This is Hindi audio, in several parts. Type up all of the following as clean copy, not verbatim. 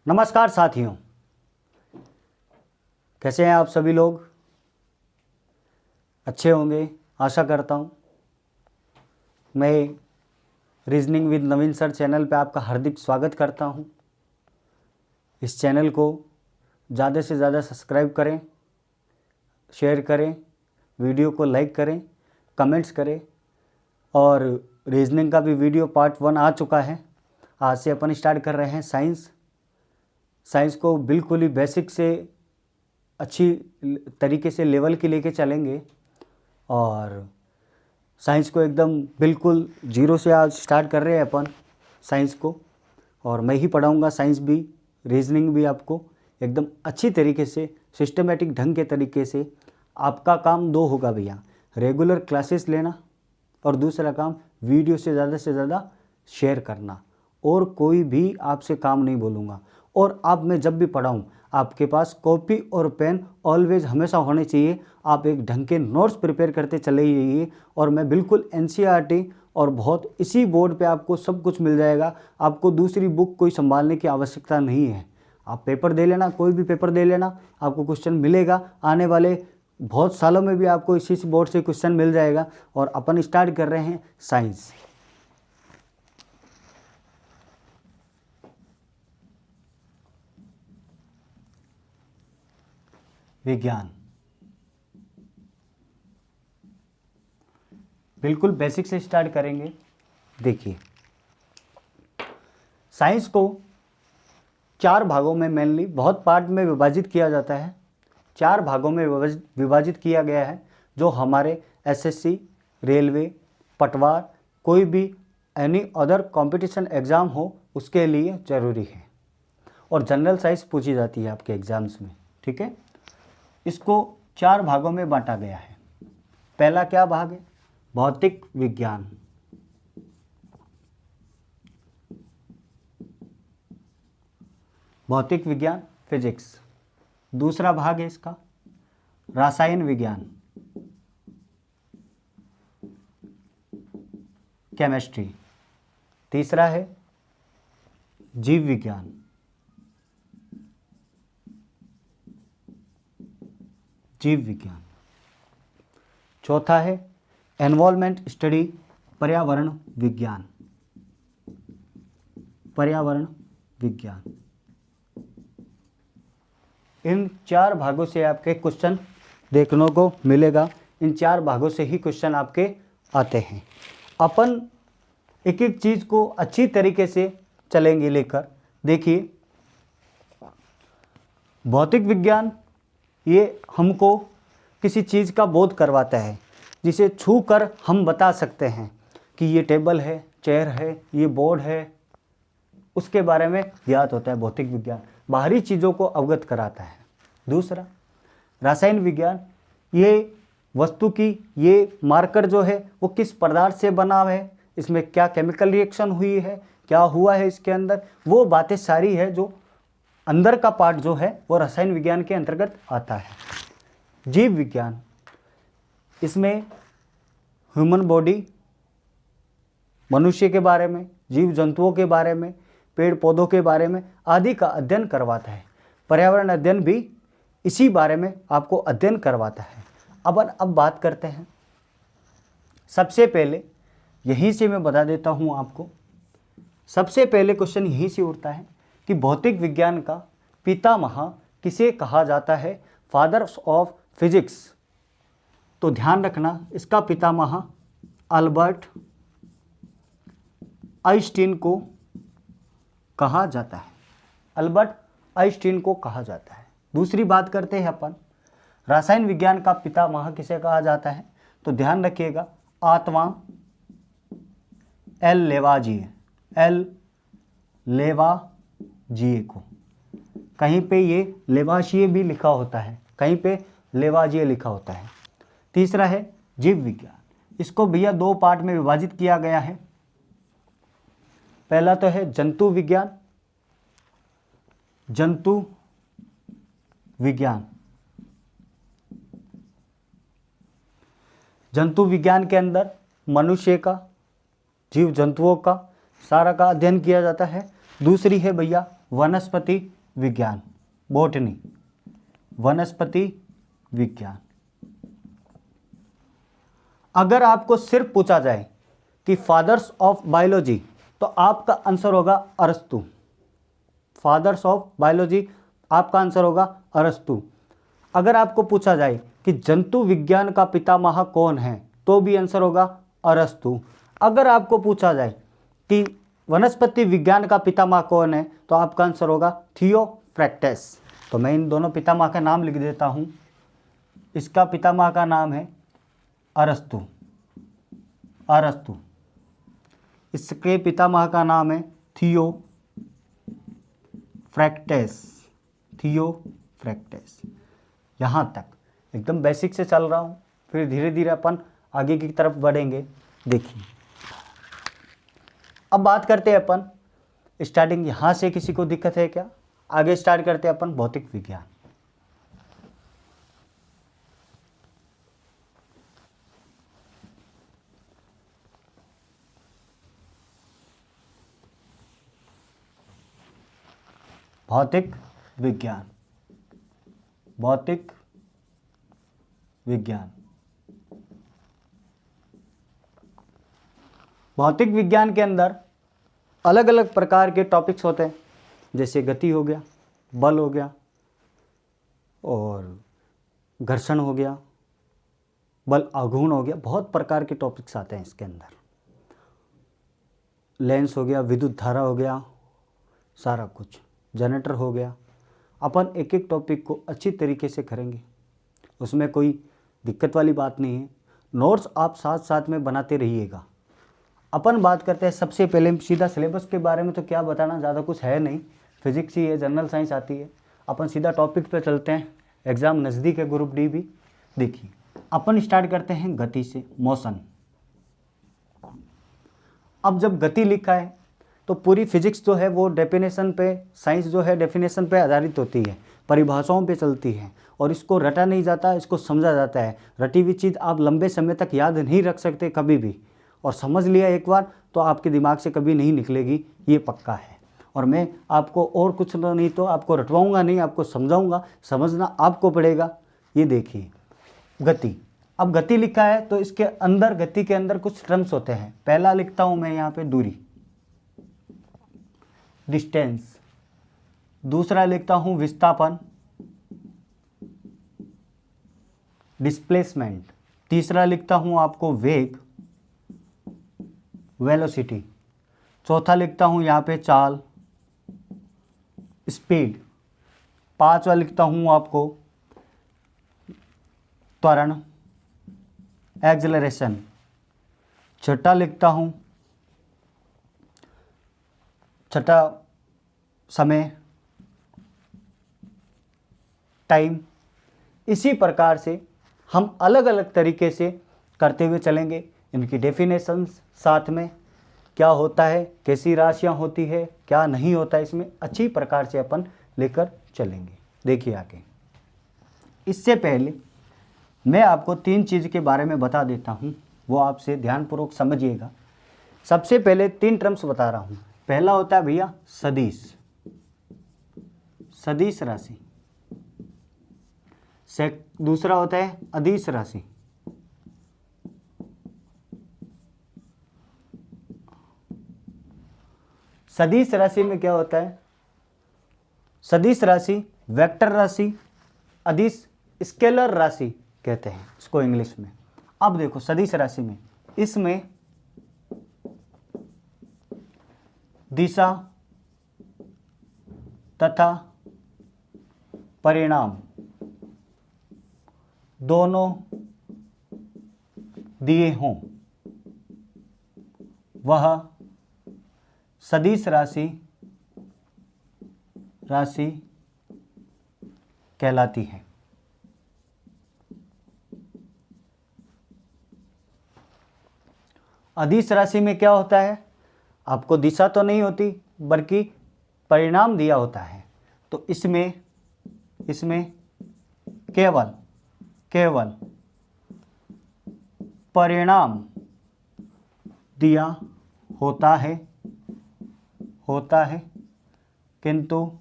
नमस्कार साथियों, कैसे हैं आप सभी लोग। अच्छे होंगे आशा करता हूं। मैं reasoning with Naveen sir channel पे आपका हार्दिक स्वागत करता हूं। इस चैनल को ज़्यादा से ज़्यादा सब्सक्राइब करें, शेयर करें, वीडियो को लाइक करें, कमेंट्स करें। और रीजनिंग का भी वीडियो पार्ट 1 आ चुका है। आज से अपन स्टार्ट कर रहे हैं साइंस को बिल्कुल ही बेसिक से अच्छी तरीके से लेवल की लेके चलेंगे और साइंस को एकदम बिल्कुल जीरो से आज स्टार्ट कर रहे हैं अपन साइंस को। और मैं ही पढ़ाऊंगा साइंस भी, रीजनिंग भी आपको एकदम अच्छी तरीके से सिस्टमेटिक ढंग के तरीके से। आपका काम 2 होगा भैया, रेगुलर क्लासेस लेना और दूसरा काम वीडियो से ज़्यादा शेयर करना। और कोई भी आपसे काम नहीं बोलूँगा। और आप मैं जब भी पढ़ाऊँ आपके पास कॉपी और पेन ऑलवेज हमेशा होने चाहिए। आप एक ढंग के नोट्स प्रिपेयर करते चले जाइए। और मैं बिल्कुल एनसीईआरटी और बहुत इसी बोर्ड पे आपको सब कुछ मिल जाएगा। आपको दूसरी बुक कोई संभालने की आवश्यकता नहीं है। आप पेपर दे लेना, कोई भी पेपर दे लेना, आपको क्वेश्चन मिलेगा। आने वाले बहुत सालों में भी आपको इसी बोर्ड से क्वेश्चन मिल जाएगा। और अपन स्टार्ट कर रहे हैं साइंस। विज्ञान बिल्कुल बेसिक से स्टार्ट करेंगे। देखिए, साइंस को 4 भागों में मेनली बहुत पार्ट में विभाजित किया जाता है। 4 भागों में विभाजित किया गया है जो हमारे एसएससी, रेलवे, पटवार, कोई भी एनी अदर कंपटीशन एग्ज़ाम हो उसके लिए ज़रूरी है। और जनरल साइंस पूछी जाती है आपके एग्ज़ाम्स में, ठीक है। इसको 4 भागों में बांटा गया है। पहला क्या भाग है? भौतिक विज्ञान। भौतिक विज्ञान, फिजिक्स। दूसरा भाग है इसका रसायन विज्ञान, केमिस्ट्री। तीसरा है जीव विज्ञान। जीव विज्ञान। चौथा है एनवायरमेंट स्टडी, पर्यावरण विज्ञान। पर्यावरण विज्ञान। इन 4 भागों से आपके क्वेश्चन देखने को मिलेगा। इन 4 भागों से ही क्वेश्चन आपके आते हैं। अपन एक एक चीज़ को अच्छी तरीके से चलेंगे लेकर। देखिए, भौतिक विज्ञान ये हमको किसी चीज़ का बोध करवाता है जिसे छू कर हम बता सकते हैं कि ये टेबल है, चेयर है, ये बोर्ड है। उसके बारे में ज्ञात होता है भौतिक विज्ञान, बाहरी चीज़ों को अवगत कराता है। दूसरा रसायन विज्ञान, ये वस्तु की ये मार्कर जो है वो किस पदार्थ से बना है, इसमें क्या केमिकल रिएक्शन हुई है, क्या हुआ है इसके अंदर, वो बातें सारी है जो अंदर का पार्ट जो है वो रसायन विज्ञान के अंतर्गत आता है। जीव विज्ञान, इसमें ह्यूमन बॉडी, मनुष्य के बारे में, जीव जंतुओं के बारे में, पेड़ पौधों के बारे में आदि का अध्ययन करवाता है। पर्यावरण अध्ययन भी इसी बारे में आपको अध्ययन करवाता है। अब बात करते हैं। सबसे पहले यहीं से मैं बता देता हूं आपको, सबसे पहले क्वेश्चन यहीं से उठता है कि भौतिक विज्ञान का पितामह किसे कहा जाता है, फादर्स ऑफ फिजिक्स। तो ध्यान रखना, इसका पितामह अल्बर्ट आइंस्टीन को कहा जाता है। अल्बर्ट आइंस्टीन को कहा जाता है। दूसरी बात करते हैं अपन, रसायन विज्ञान का पितामह किसे कहा जाता है। तो ध्यान रखिएगा, आत्मा एल लेवाजिए को, कहीं पे ये लेवाशिए भी लिखा होता है, कहीं पे लेवाजिए लिखा होता है। तीसरा है जीव विज्ञान, इसको भैया 2 पार्ट में विभाजित किया गया है। पहला तो है जंतु विज्ञान। जंतु विज्ञान, जंतु विज्ञान के अंदर मनुष्य का, जीव जंतुओं का सारा का अध्ययन किया जाता है। दूसरी है भैया वनस्पति विज्ञान, बॉटनी, वनस्पति विज्ञान। अगर आपको सिर्फ पूछा जाए कि फादर्स ऑफ बायोलॉजी, तो आपका आंसर होगा अरस्तु। फादर्स ऑफ बायोलॉजी आपका आंसर होगा अरस्तु। अगर आपको पूछा जाए कि जंतु विज्ञान का पितामह कौन है, तो भी आंसर होगा अरस्तु। अगर आपको पूछा जाए कि वनस्पति विज्ञान का पितामह कौन है, तो आपका आंसर होगा थियोफ्रैक्टस। तो मैं इन दोनों पितामह का नाम लिख देता हूं। इसका पितामह का नाम है अरस्तु, अरस्तु। इसके पितामह का नाम है थियोफ्रैक्टस, थियोफ्रैक्टस। यहाँ तक एकदम बेसिक से चल रहा हूँ, फिर धीरे धीरे अपन आगे की तरफ बढ़ेंगे। देखिए, अब बात करते हैं अपन स्टार्टिंग यहाँ से। किसी को दिक्कत है क्या? आगे स्टार्ट करते हैं अपन भौतिक विज्ञान। भौतिक विज्ञान, भौतिक विज्ञान। भौतिक विज्ञान के अंदर अलग अलग प्रकार के टॉपिक्स होते हैं, जैसे गति हो गया, बल हो गया, और घर्षण हो गया, बल आघूर्ण हो गया। बहुत प्रकार के टॉपिक्स आते हैं इसके अंदर। लेंस हो गया, विद्युत धारा हो गया, सारा कुछ, जनरेटर हो गया। अपन एक एक टॉपिक को अच्छी तरीके से करेंगे, उसमें कोई दिक्कत वाली बात नहीं है। नोट्स आप साथ साथ में बनाते रहिएगा। अपन बात करते हैं सबसे पहले सीधा सिलेबस के बारे में। तो क्या बताना, ज़्यादा कुछ है नहीं, फिजिक्स ही है, जनरल साइंस आती है। अपन सीधा टॉपिक पे चलते हैं, एग्ज़ाम नज़दीक है, ग्रुप डी भी। देखिए, अपन स्टार्ट करते हैं गति से, मोशन। अब जब गति लिखा है तो पूरी फिजिक्स जो है वो डेफिनेशन पे, साइंस जो है डेफिनेशन पे आधारित होती है, परिभाषाओं पे चलती है, और इसको रटा नहीं जाता, इसको समझा जाता है। रटी हुई चीज़ आप लंबे समय तक याद नहीं रख सकते कभी भी, और समझ लिया एक बार तो आपके दिमाग से कभी नहीं निकलेगी, ये पक्का है। और मैं आपको और कुछ नहीं तो आपको रटवाऊंगा नहीं, आपको समझाऊंगा, समझना आपको पड़ेगा। ये देखिए गति। अब गति लिखा है तो इसके अंदर, गति के अंदर कुछ टर्म्स होते हैं। पहला लिखता हूं मैं यहाँ पे दूरी, डिस्टेंस। दूसरा लिखता हूं विस्थापन, डिस्प्लेसमेंट। तीसरा लिखता हूं आपको वेग, वेलोसिटी। चौथा लिखता हूं यहाँ पे चाल, स्पीड। पांचवा लिखता हूं आपको त्वरण, एक्सेलरेशन। छठा लिखता हूं, छठा समय, टाइम। इसी प्रकार से हम अलग अलग तरीके से करते हुए चलेंगे। इनकी डेफिनेशंस साथ में, क्या होता है, कैसी राशियां होती है, क्या नहीं होता है, इसमें अच्छी प्रकार से अपन लेकर चलेंगे। देखिए आगे। इससे पहले मैं आपको तीन चीज़ के बारे में बता देता हूँ, वो आपसे ध्यानपूर्वक समझिएगा। सबसे पहले तीन टर्म्स बता रहा हूँ। पहला होता है भैया सदिश, सदिश राशि। दूसरा होता है अदिश राशि। सदिश राशि में क्या होता है? सदिश राशि वेक्टर राशि, अदिश स्केलर राशि कहते हैं इसको इंग्लिश में। अब देखो सदिश राशि में, इसमें दिशा तथा परिणाम दोनों दिए हों, वह सदिश राशि कहलाती है। अदिश राशि में क्या होता है? आपको दिशा तो नहीं होती, बल्कि परिणाम दिया होता है। तो इसमें केवल परिणाम दिया होता है किंतु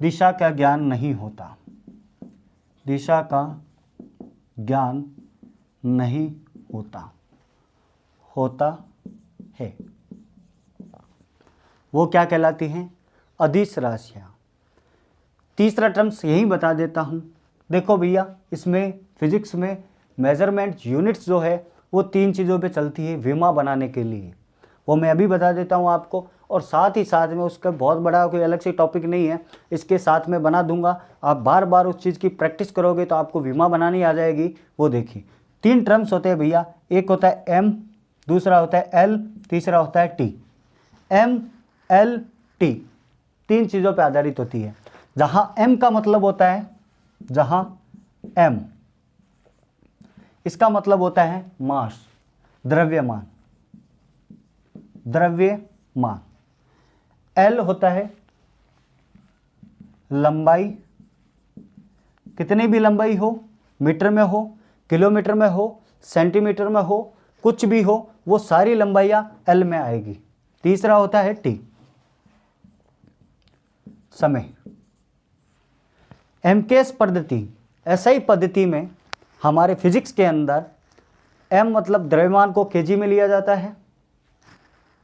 दिशा का ज्ञान नहीं होता, दिशा का ज्ञान नहीं होता, होता है। वो क्या कहलाती हैं? अदिश राशियाँ। तीसरा टर्म्स यही बता देता हूँ। देखो भैया, इसमें फिजिक्स में मेजरमेंट यूनिट्स जो है वो 3 चीज़ों पे चलती है विमा बनाने के लिए, वो मैं अभी बता देता हूँ आपको। और साथ ही साथ में उसका बहुत बड़ा कोई अलग से टॉपिक नहीं है, इसके साथ में बना दूंगा। आप बार बार उस चीज़ की प्रैक्टिस करोगे तो आपको विमा बनानी आ जाएगी। वो देखिए 3 टर्म्स होते हैं भैया, एक होता है एम, दूसरा होता है एल, तीसरा होता है टी। एम, एल, टी 3 चीज़ों पे आधारित होती है। जहाँ एम का मतलब होता है, जहाँ एम इसका मतलब होता है मास, द्रव्यमान, द्रव्यमान। एल होता है लंबाई, कितनी भी लंबाई हो, मीटर में हो, किलोमीटर में हो, सेंटीमीटर में हो, कुछ भी हो, वो सारी लंबाइयाँ एल में आएगी। तीसरा होता है टी, समय। एमकेएस पद्धति, एसआई पद्धति में हमारे फिजिक्स के अंदर एम मतलब द्रव्यमान को केजी में लिया जाता है,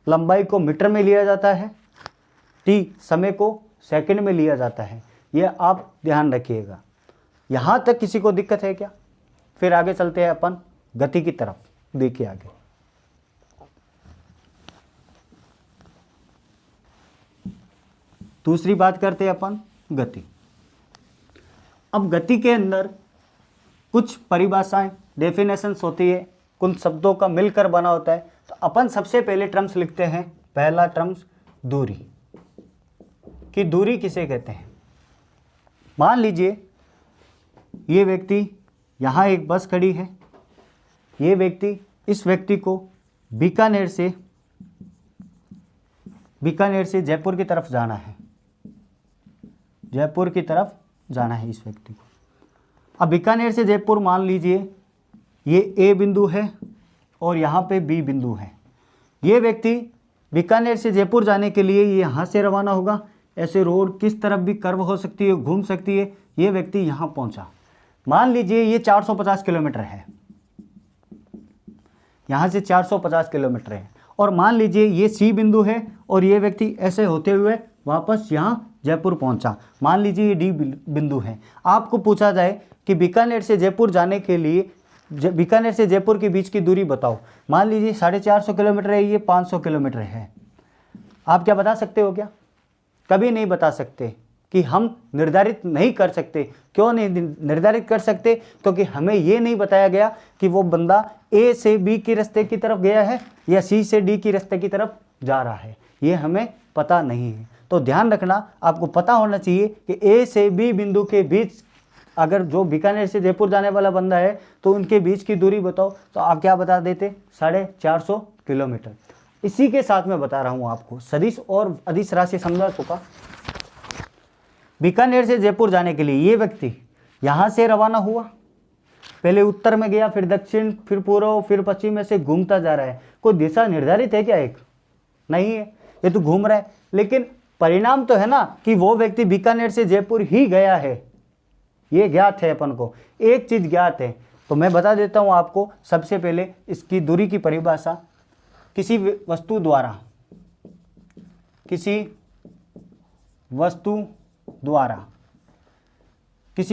लंबाई को मीटर में लिया जाता है, टी समय को सेकंड में लिया जाता है। ये आप ध्यान रखिएगा। यहाँ तक किसी को दिक्कत है क्या? फिर आगे चलते हैं अपन गति की तरफ। देखिए आगे, दूसरी बात करते हैं अपन गति। अब गति के अंदर कुछ परिभाषाएं, डेफिनेशंस होती है, कुछ शब्दों का मिलकर बना होता है। तो अपन सबसे पहले टर्म्स लिखते हैं। पहला टर्म्स दूरी, कि दूरी किसे कहते हैं। मान लीजिए ये व्यक्ति, यहाँ एक बस खड़ी है, ये व्यक्ति, इस व्यक्ति को बीकानेर से जयपुर की तरफ जाना है, जयपुर की तरफ जाना है इस व्यक्ति को। अब बीकानेर से जयपुर मान लीजिए ये ए बिंदु है और यहाँ पे बी बिंदु है। ये व्यक्ति बीकानेर से जयपुर जाने के लिए ये यहाँ से रवाना होगा। ऐसे रोड किस तरफ भी कर्व हो सकती है, घूम सकती है। ये व्यक्ति यहाँ पहुँचा, मान लीजिए ये 450 किलोमीटर है, यहाँ से 450 किलोमीटर है। और मान लीजिए ये सी बिंदु है और ये व्यक्ति ऐसे होते हुए वापस यहाँ जयपुर पहुँचा, मान लीजिए ये डी बिंदु है। आपको पूछा जाए कि बीकानेर से जयपुर जाने के लिए बीकानेर से जयपुर के बीच की दूरी बताओ। मान लीजिए 450 किलोमीटर है, ये 500 किलोमीटर है। आप क्या बता सकते हो क्या? कभी नहीं बता सकते, कि हम निर्धारित नहीं कर सकते। क्यों नहीं निर्धारित कर सकते? क्योंकि हमें ये नहीं बताया गया कि वो बंदा ए से बी की रास्ते की तरफ गया है या सी से डी की रास्ते की तरफ जा रहा है, ये हमें पता नहीं है। तो ध्यान रखना, आपको पता होना चाहिए कि ए से बी बिंदु के बीच अगर जो बीकानेर से जयपुर जाने वाला बंदा है तो उनके बीच की दूरी बताओ, तो आप क्या बता देते? 450 किलोमीटर। इसी के साथ मैं बता रहा हूँ आपको सदिश और अदिश राशि समझा चुका। बीकानेर से जयपुर जाने के लिए ये व्यक्ति यहाँ से रवाना हुआ, पहले उत्तर में गया, फिर दक्षिण, फिर पूर्व, फिर पश्चिम में से घूमता जा रहा है। कोई दिशा निर्धारित है क्या? एक नहीं है, ये तो घूम रहा है। लेकिन परिणाम तो है ना कि वो व्यक्ति बीकानेर से जयपुर ही गया है, ये ज्ञात है अपन को। एक चीज ज्ञात है, तो मैं बता देता हूँ आपको। सबसे पहले इसकी दूरी की परिभाषा, किसी वस्तु द्वारा, किसी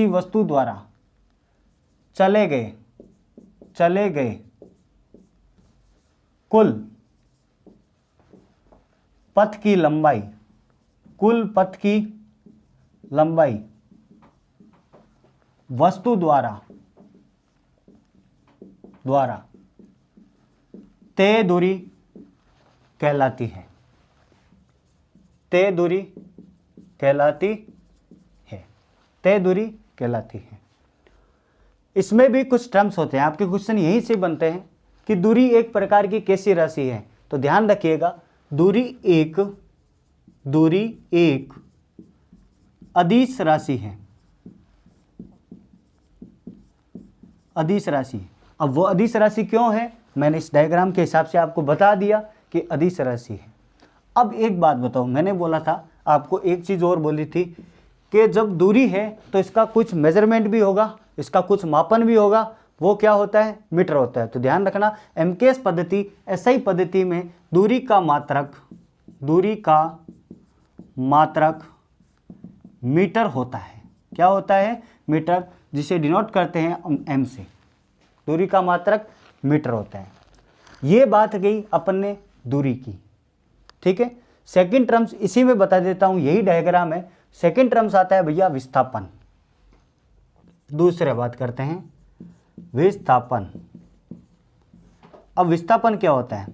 वस्तु द्वारा चले गए कुल पथ की लंबाई वस्तु द्वारा तय दूरी कहलाती है। तय दूरी कहलाती है। इसमें भी कुछ टर्म्स होते हैं, आपके क्वेश्चन यहीं से बनते हैं कि दूरी एक प्रकार की कैसी राशि है। तो ध्यान रखिएगा, दूरी एक अदिश राशि है। अदिश राशि। अब वो अदिश राशि क्यों है, मैंने इस डायग्राम के हिसाब से आपको बता दिया कि अदिश राशि है। अब एक बात बताओ, मैंने बोला था आपको एक चीज़ और बोली थी कि जब दूरी है तो इसका कुछ मेजरमेंट भी होगा, इसका कुछ मापन भी होगा, वो क्या होता है, मीटर होता है। तो ध्यान रखना, एमकेएस पद्धति एसआई पद्धति में दूरी का मात्रक मीटर होता है। क्या होता है, मीटर, जिसे डिनोट करते हैं हम एम से। दूरी का मात्रक मीटर होता है। ये बात गई अपन ने दूरी की, ठीक है। सेकंड टर्म्स इसी में बता देता हूं, यही डायग्राम है। सेकंड टर्म्स आता है भैया विस्थापन। दूसरे बात करते हैं विस्थापन। अब विस्थापन क्या होता है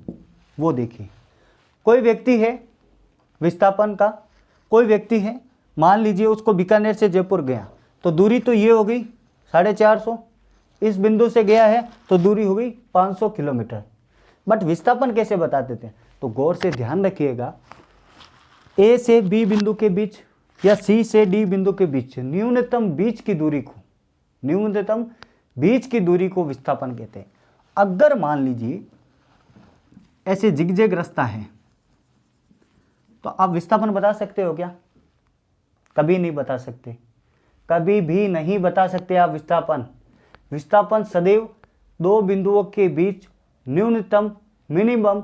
वो देखिए। कोई व्यक्ति है, विस्थापन का कोई व्यक्ति है, मान लीजिए उसको बीकानेर से जयपुर गया, तो दूरी तो ये हो गई 450, इस बिंदु से गया है तो दूरी हो गई 500 किलोमीटर। बट विस्थापन कैसे बताते थे, तो गौर से ध्यान रखिएगा, ए से बी बिंदु के बीच या सी से डी बिंदु के बीच न्यूनतम बीच की दूरी को विस्थापन कहते हैं। अगर मान लीजिए ऐसे जिगजैग रास्ता है तो आप विस्थापन बता सकते हो क्या? कभी नहीं बता सकते, कभी भी नहीं बता सकते आप विस्थापन सदैव दो बिंदुओं के बीच न्यूनतम मिनिमम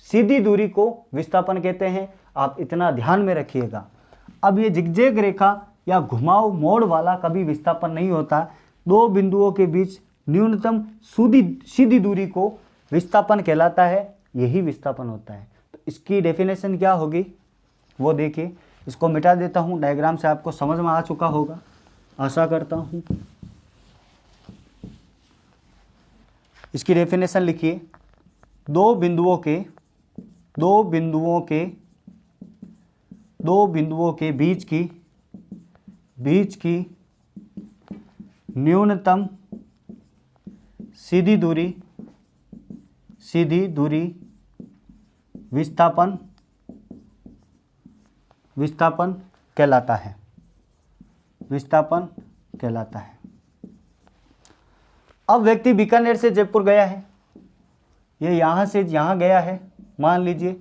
सीधी दूरी को विस्थापन कहते हैं। आप इतना ध्यान में रखिएगा। अब ये जिगजैग रेखा या घुमाव मोड़ वाला कभी विस्थापन नहीं होता। दो बिंदुओं के बीच न्यूनतम सीधी दूरी को विस्थापन कहलाता है, यही विस्थापन होता है। तो इसकी डेफिनेशन क्या होगी वो देखिए। इसको मिटा देता हूँ, डायग्राम से आपको समझ में आ चुका होगा, आशा करता हूँ। इसकी डेफिनेशन लिखिए, दो बिंदुओं के बीच की न्यूनतम सीधी दूरी विस्थापन कहलाता है। अब व्यक्ति बीकानेर से जयपुर गया है, ये यहाँ से यहाँ गया है मान लीजिए,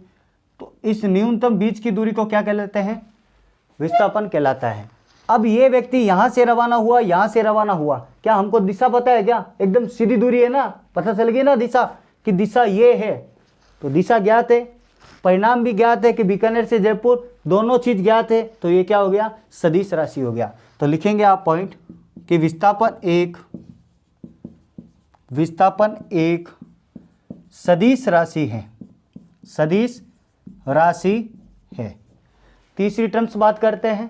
तो इस न्यूनतम बीच की दूरी को क्या कहलाते हैं, विस्थापन कहलाता है। अब ये व्यक्ति यहाँ से रवाना हुआ, क्या हमको दिशा पता है क्या? एकदम सीधी दूरी है ना, पता चल गई ना दिशा, कि दिशा ये है। तो दिशा ज्ञात है, परिणाम भी ज्ञात है कि बीकानेर से जयपुर दोनों चीज ज्ञात है, तो ये क्या हो गया, सदिश राशि हो गया। तो लिखेंगे आप पॉइंट कि विस्थापन एक सदिश राशि है। तीसरी टर्म्स बात करते हैं,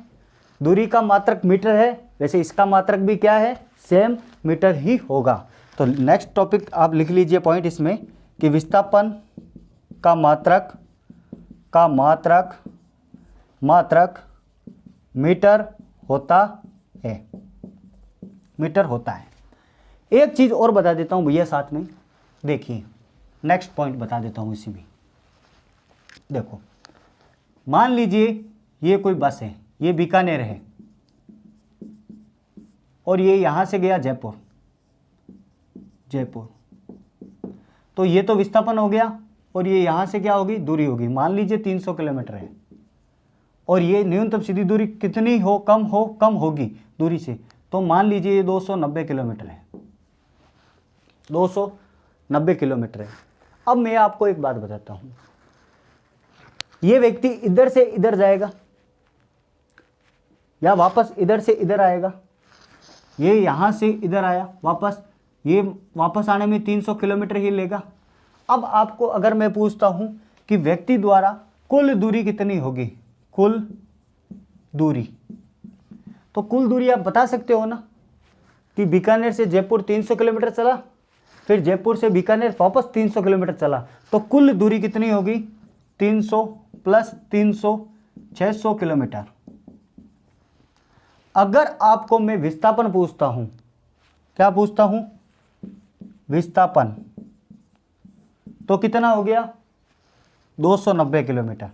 दूरी का मात्रक मीटर है, वैसे इसका मात्रक भी क्या है, सेम मीटर ही होगा। तो नेक्स्ट टॉपिक आप लिख लीजिए पॉइंट इसमें कि विस्थापन का मात्रक मीटर होता है। एक चीज़ और बता देता हूँ भैया साथ में, देखिए नेक्स्ट पॉइंट बता देता हूँ इसी में। देखो मान लीजिए ये कोई बस है, ये बीकानेर है और ये यहाँ से गया जयपुर, तो ये तो विस्थापन हो गया और ये यहाँ से क्या होगी, दूरी होगी। मान लीजिए 300 किलोमीटर है और ये न्यूनतम सीधी दूरी कितनी हो, कम होगी दूरी से, तो मान लीजिए ये 290 किलोमीटर है, 290 किलोमीटर है। अब मैं आपको एक बात बताता हूँ, ये व्यक्ति इधर से इधर जाएगा या वापस इधर से इधर आएगा, ये यहाँ से इधर आया वापस, ये वापस आने में 300 किलोमीटर ही लेगा। अब आपको अगर मैं पूछता हूँ कि व्यक्ति द्वारा कुल दूरी कितनी होगी, कुल दूरी, तो कुल दूरी आप बता सकते हो ना कि बीकानेर से जयपुर 300 किलोमीटर चला, फिर जयपुर से बीकानेर वापस 300 किलोमीटर चला, तो कुल दूरी कितनी होगी, 300 प्लस 300 600 किलोमीटर। अगर आपको मैं विस्थापन पूछता हूं, क्या पूछता हूं, विस्थापन, तो कितना हो गया, 290 किलोमीटर,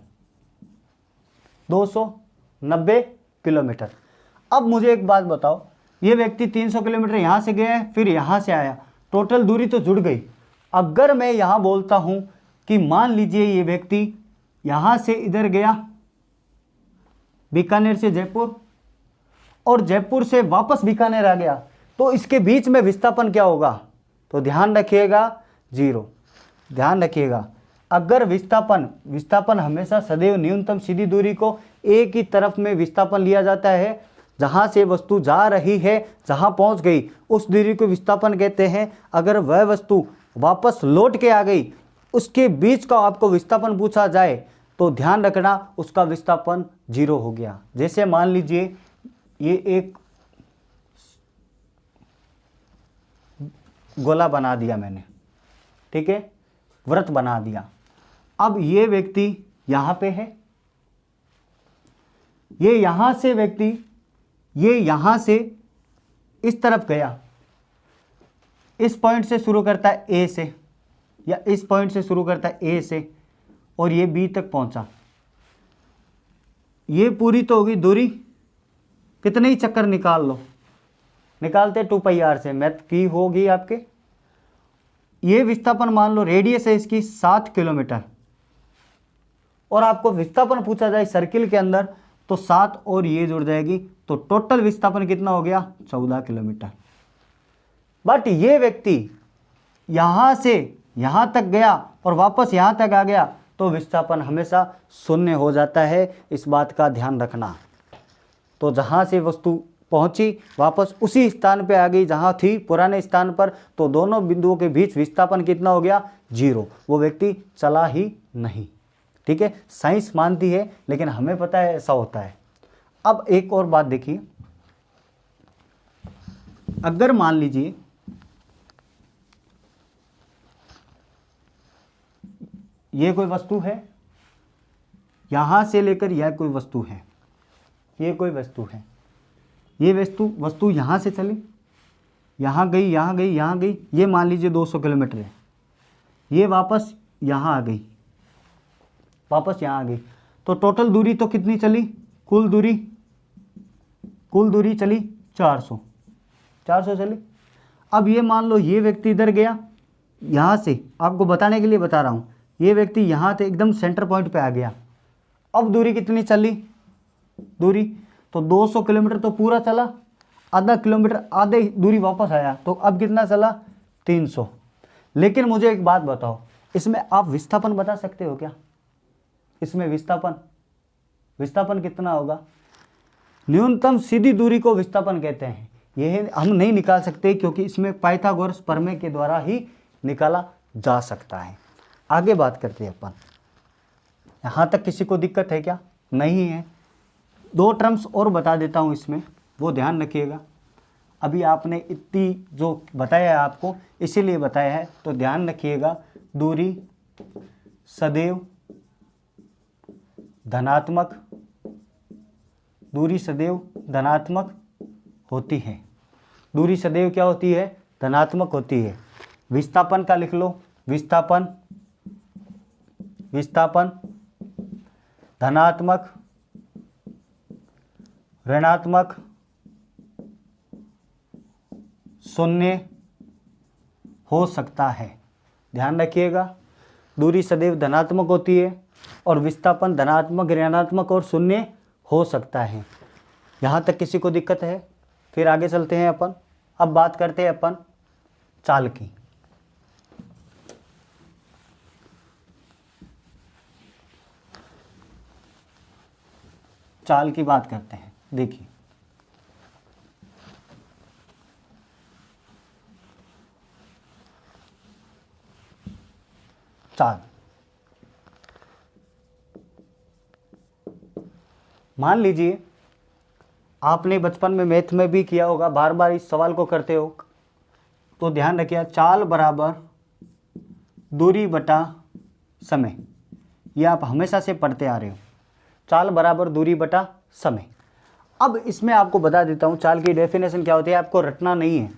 290 किलोमीटर। अब मुझे एक बात बताओ, ये व्यक्ति 300 किलोमीटर यहाँ से गया है, फिर यहाँ से आया, टोटल दूरी तो जुड़ गई। अगर मैं यहाँ बोलता हूँ कि मान लीजिए ये व्यक्ति यहाँ से इधर गया, बीकानेर से जयपुर, और जयपुर से वापस बीकानेर आ गया, तो इसके बीच में विस्थापन क्या होगा? तो ध्यान रखिएगा 0। ध्यान रखिएगा, अगर विस्थापन हमेशा सदैव न्यूनतम सीधी दूरी को एक ही तरफ में विस्थापन लिया जाता है। जहाँ से वस्तु जा रही है, जहाँ पहुँच गई, उस दूरी को विस्थापन कहते हैं। अगर वह वस्तु वापस लौट के आ गई, उसके बीच का आपको विस्थापन पूछा जाए तो ध्यान रखना उसका विस्थापन 0 हो गया। जैसे मान लीजिए ये एक गोला बना दिया मैंने, ठीक है, वृत्त बना दिया। अब ये व्यक्ति यहाँ पे है, ये यहाँ से व्यक्ति ये यहाँ से इस तरफ गया, इस पॉइंट से शुरू करता है ए से, या इस पॉइंट से शुरू करता है ए से, और ये बी तक पहुंचा। ये पूरी तो होगी दूरी, कितने ही चक्कर निकाल लो, निकालते 2πr से, मैथ की होगी आपके। ये विस्थापन मान लो, रेडियस है इसकी 7 किलोमीटर, और आपको विस्थापन पूछा जाए सर्किल के अंदर तो 7 और ये जुड़ जाएगी, तो टोटल विस्थापन कितना हो गया? 14 किलोमीटर। बट ये व्यक्ति यहाँ से यहाँ तक गया और वापस यहाँ तक आ गया, तो विस्थापन हमेशा 0 हो जाता है, इस बात का ध्यान रखना। तो जहाँ से वस्तु पहुँची वापस उसी स्थान पे आ गई जहाँ थी पुराने स्थान पर, तो दोनों बिंदुओं के बीच विस्थापन कितना हो गया? 0। वो व्यक्ति चला ही नहीं। ठीक है, साइंस मानती है, लेकिन हमें पता है ऐसा होता है। अब एक और बात देखिए, अगर मान लीजिए ये कोई वस्तु है, यहां से लेकर यह कोई वस्तु है, ये कोई वस्तु है, ये वस्तु यहां से चली, यहां गई, यहां गई, यहां गई, ये मान लीजिए 200 किलोमीटर है, ये वापस यहां आ गई, वापस यहाँ आ गई, तो टोटल दूरी तो कितनी चली? कुल दूरी चली 400 चली। अब ये मान लो ये व्यक्ति इधर गया, यहाँ से आपको बताने के लिए बता रहा हूँ, ये व्यक्ति यहाँ से एकदम सेंटर पॉइंट पे आ गया। अब दूरी कितनी चली? दूरी तो 200 किलोमीटर तो पूरा चला, आधा किलोमीटर आधे दूरी वापस आया, तो अब कितना चला? 300। लेकिन मुझे एक बात बताओ, इसमें आप विस्थापन बता सकते हो क्या? इसमें विस्थापन कितना होगा? न्यूनतम सीधी दूरी को विस्थापन कहते हैं। यह हम नहीं निकाल सकते, क्योंकि इसमें पाइथागोरस प्रमेय के द्वारा ही निकाला जा सकता है। आगे बात करते हैं अपन। यहाँ तक किसी को दिक्कत है क्या? नहीं है। 2 टर्म्स और बता देता हूँ इसमें, वो ध्यान रखिएगा। अभी आपने इतनी जो बताया है आपको, इसीलिए बताया है, तो ध्यान रखिएगा। दूरी सदैव धनात्मक होती है। दूरी सदैव क्या होती है? धनात्मक होती है। विस्थापन का लिख लो, विस्थापन धनात्मक, ऋणात्मक, 0 हो सकता है। ध्यान रखिएगा, दूरी सदैव धनात्मक होती है और विस्थापन धनात्मक, ऋणात्मक और 0 हो सकता है। यहाँ तक किसी को दिक्कत है? फिर आगे चलते हैं अपन। अब बात करते हैं अपन चाल की। चाल की बात करते हैं। देखिए, चाल, मान लीजिए आपने बचपन में मैथ में भी किया होगा, बार बार इस सवाल को करते हो, तो ध्यान रखिए, चाल बराबर दूरी बटा समय। ये आप हमेशा से पढ़ते आ रहे हो, चाल बराबर दूरी बटा समय। अब इसमें आपको बता देता हूँ चाल की डेफिनेशन क्या होती है, आपको रटना नहीं है।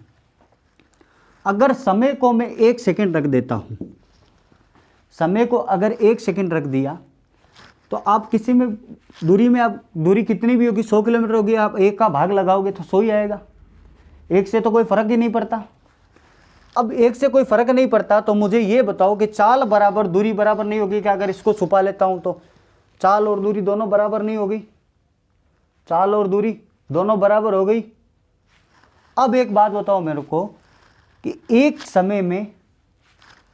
अगर समय को मैं 1 सेकंड रख देता हूँ, समय को अगर 1 सेकंड रख दिया, तो आप किसी में दूरी में, आप दूरी कितनी भी होगी, 100 किलोमीटर होगी, आप 1 का भाग लगाओगे तो 100 ही आएगा। 1 से तो कोई फर्क ही नहीं पड़ता। अब 1 से कोई फर्क नहीं पड़ता, तो मुझे ये बताओ कि चाल बराबर दूरी बराबर नहीं होगी क्या? अगर इसको छुपा लेता हूँ तो चाल और दूरी दोनों बराबर नहीं हो गई, चाल और दूरी दोनों बराबर हो गई। अब एक बात बताओ मेरे को कि एक समय में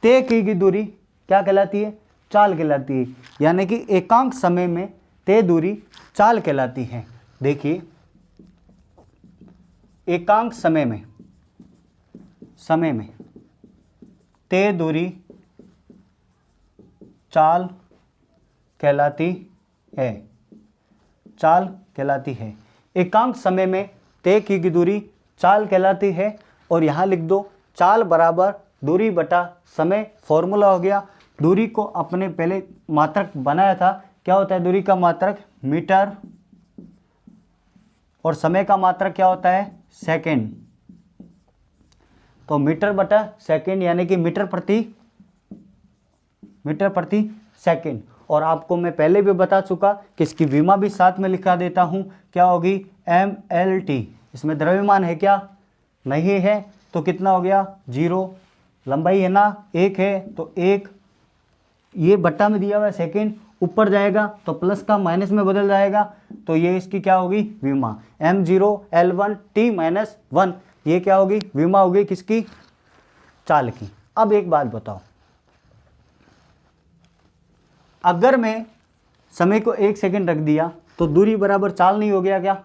तय की गई दूरी क्या कहलाती है? चाल कहलाती है। यानी कि एकांक समय में तय दूरी चाल कहलाती है। देखिए, एकांक समय में तय दूरी चाल कहलाती है, चाल कहलाती है। एकांक समय में तय की गई दूरी चाल कहलाती है। और यहाँ लिख दो चाल बराबर दूरी बटा समय, फॉर्मूला हो गया। दूरी को अपने पहले मात्रक बनाया था, क्या होता है दूरी का मात्रक? मीटर, और समय का मात्रक क्या होता है? सेकंड। तो मीटर बटा सेकंड यानी कि मीटर प्रति सेकंड। और आपको मैं पहले भी बता चुका कि इसकी विमा भी साथ में लिखा देता हूं, क्या होगी? mLT। इसमें द्रव्यमान है क्या? नहीं है, तो कितना हो गया? 0। लंबाई है ना 1 है, तो 1, ये बट्टा में दिया हुआ है सेकेंड, ऊपर जाएगा तो प्लस का माइनस में बदल जाएगा, तो ये इसकी क्या होगी? विमा। m0L1T-1, ये क्या होगी? विमा होगी किसकी? चाल की। अब एक बात बताओ, अगर मैं समय को 1 सेकंड रख दिया तो दूरी बराबर चाल नहीं हो गया क्या?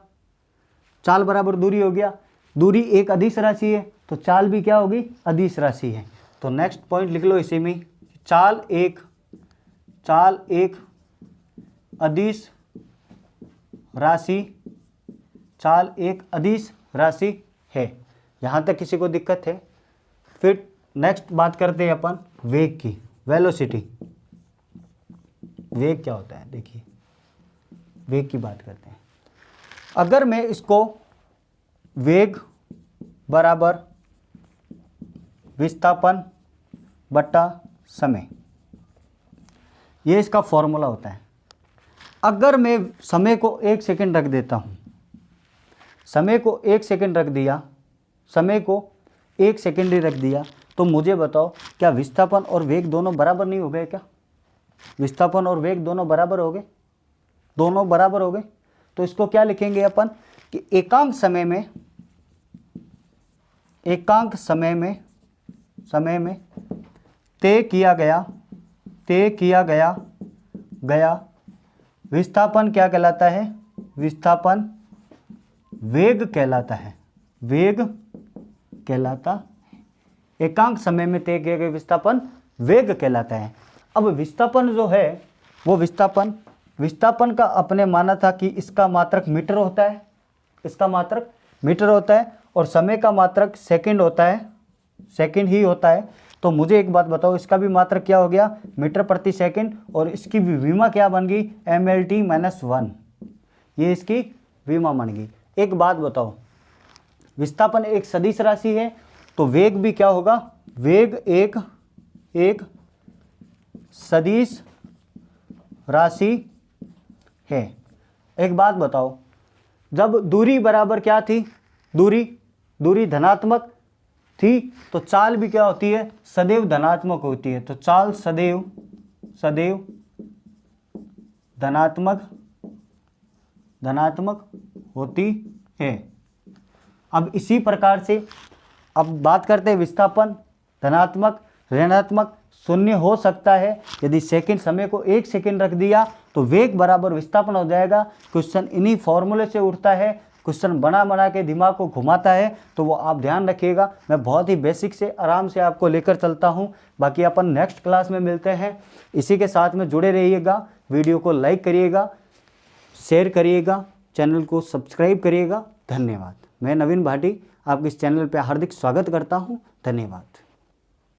चाल बराबर दूरी हो गया। दूरी एक अदिश राशि है तो चाल भी क्या होगी? अदिश राशि है। तो नेक्स्ट पॉइंट लिख लो इसी में, चाल एक अदिश राशि, चाल एक अदिश राशि है। यहाँ तक किसी को दिक्कत है? फिर नेक्स्ट बात करते हैं अपन वेग की, वेलोसिटी। वेग क्या होता है? देखिए, वेग की बात करते हैं। अगर मैं इसको वेग बराबर विस्थापन बटा समय, ये इसका फॉर्मूला होता है। अगर मैं समय को 1 सेकंड रख देता हूँ, समय को 1 सेकंड रख दिया, समय को 1 सेकंड ही रख दिया, तो मुझे बताओ क्या विस्थापन और वेग दोनों बराबर नहीं हो गए क्या? विस्थापन और वेग दोनों बराबर हो गए, दोनों बराबर हो गए। तो इसको क्या लिखेंगे अपन कि एकांक समय में तय किया गया विस्थापन क्या कहलाता है? विस्थापन वेग कहलाता है, वेग कहलाता है। एकांक समय में तय किया गया विस्थापन वेग कहलाता है। अब विस्थापन जो है वो विस्थापन का अपने माना था कि इसका मात्रक मीटर होता है, इसका मात्रक मीटर होता है, और समय का मात्रक सेकंड होता है, सेकंड ही होता है। तो मुझे एक बात बताओ, इसका भी मात्रक क्या हो गया? मीटर प्रति सेकंड, और इसकी भी विमा क्या बन गई? mLT-1, ये इसकी विमा बन गई। एक बात बताओ, विस्थापन एक सदिश राशि है तो वेग भी क्या होगा? वेग एक सदिश राशि है। एक बात बताओ, जब दूरी बराबर क्या थी? दूरी धनात्मक थी, तो चाल भी क्या होती है? सदैव धनात्मक होती है। तो चाल सदैव धनात्मक होती है। अब इसी प्रकार से अब बात करते हैं विस्थापन धनात्मक, ऋणात्मक, शून्य हो सकता है। यदि सेकंड समय को 1 सेकंड रख दिया तो वेग बराबर विस्थापन हो जाएगा। क्वेश्चन इन्हीं फॉर्मूले से उठता है, क्वेश्चन बना के दिमाग को घुमाता है, तो वो आप ध्यान रखिएगा। मैं बहुत ही बेसिक से आराम से आपको लेकर चलता हूँ। बाकी अपन नेक्स्ट क्लास में मिलते हैं। इसी के साथ में जुड़े रहिएगा, वीडियो को लाइक करिएगा, शेयर करिएगा, चैनल को सब्सक्राइब करिएगा। धन्यवाद। मैं नवीन भाटी आपके इस चैनल पर हार्दिक स्वागत करता हूँ। धन्यवाद।